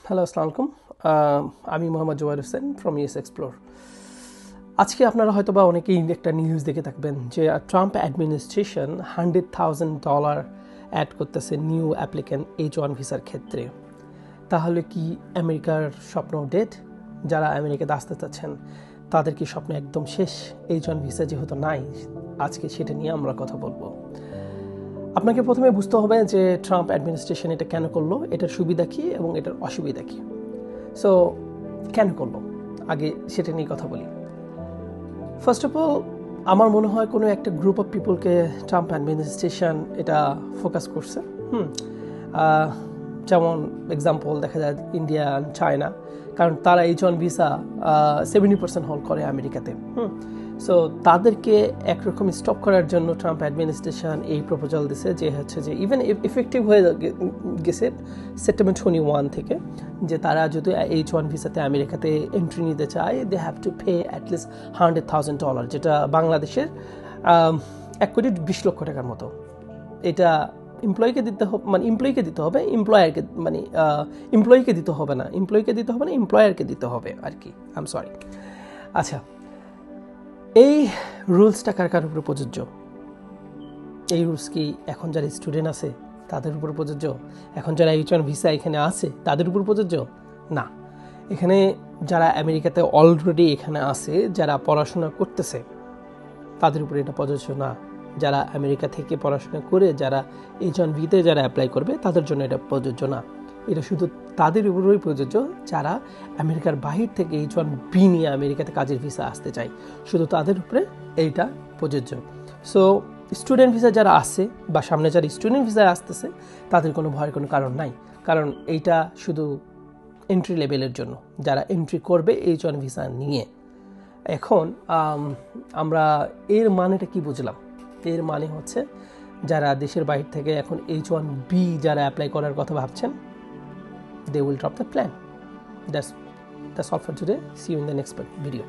Hello, আসসালামু আলাইকুম। আমি মোহাম্মদ জোয়ার হোসেন ফ্রম ইউএস এক্সপ্লোর। আজকে আপনারা হয়তো বা অনেকেই একটা নিউজ দেখে থাকবেন যে ট্রাম্প অ্যাডমিনিস্ট্রেশন $100,000 অ্যাড করতেছে নিউ অ্যাপ্লিক্যান্ট H1 ভিসার ক্ষেত্রে। তাহলে কি আমেরিকার স্বপ্ন ডেড? যারা আমেরিকাতে আসতে চাচ্ছেন তাদের কি স্বপ্ন একদম শেষ? H1 ভিসা যেহেতু নাই, আজকে সেটা নিয়ে আমরা কথা বলবো। আপনাকে প্রথমে বুঝতে হবে যে ট্রাম্প অ্যাডমিনিস্ট্রেশন এটা কেন করলো, এটার সুবিধা কী এবং এটার অসুবিধা কী। সো কেন করলো, আগে সেটা নিয়ে কথা বলি। ফার্স্ট অফ অল, আমার মনে হয় কোনো একটা গ্রুপ অফ পিপলকে ট্রাম্প অ্যাডমিনিস্ট্রেশন এটা ফোকাস করছে। যেমন এক্সাম্পল দেখা যায় ইন্ডিয়া, চায়না, কারণ তারা H1 ভিসা 70% হোল্ড করে আমেরিকাতে। সো তাদেরকে একরকম স্টপ করার জন্য ট্রাম্প অ্যাডমিনিস্ট্রেশন এই প্রপোজাল দিছে যে হচ্ছে যে ইভেন ইফেক্টিভ হয়ে গেছে সেপ্টেম্বর 21 থেকে, যে তারা যদি H1 ভিসাতে আমেরিকাতে এন্ট্রি নিতে চায় they have to pay at least $100,000, যেটা বাংলাদেশের 1,20,00,000 টাকার মতো। এটা এমপ্লয়িকে দিতে হবে, মানে এমপ্লয়িকে দিতে হবে, এমপ্লয়ারকে মানে এমপ্লয়িকে দিতে হবে না, এমপ্লয়িকে দিতে হবে না, এমপ্লয়ারকে দিতে হবে আর কি। I am sorry. আচ্ছা, এই রুলসটা কার কার উপরে প্রযোজ্য? এই রুলস কি এখন যারা স্টুডেন্ট আছে তাদের উপর প্রযোজ্য? এখন যারা H1 ভিসা এখানে আছে তাদের উপর প্রযোজ্য না। এখানে যারা আমেরিকাতে অলরেডি এখানে আছে, যারা পড়াশোনা করতেছে তাদের উপরে এটা প্রযোজ্য না। যারা আমেরিকা থেকে পড়াশোনা করে যারা H1 ভিতে যারা অ্যাপ্লাই করবে তাদের জন্য এটা প্রযোজ্য না। এটা শুধু তাদের উপরেই প্রযোজ্য যারা আমেরিকার বাহির থেকে H1 বি নিয়ে আমেরিকাতে কাজের ভিসা আসতে চায়, শুধু তাদের উপরে এইটা প্রযোজ্য। সো স্টুডেন্ট ভিসা যারা আসে বা সামনে যারা স্টুডেন্ট ভিসায় আসতেছে তাদের কোনো ভয়ের কোনো কারণ নাই, কারণ এইটা শুধু এন্ট্রি লেভেলের জন্য, যারা এন্ট্রি করবে H1 ভিসা নিয়ে। এখন আমরা এর মানেটা কি বুঝলাম? এর মানে হচ্ছে যারা দেশের বাইরে থেকে এখন H1 বি যারা অ্যাপ্লাই করার কথা ভাবছেন, they will drop the plan. That's all for today. See you in the next video.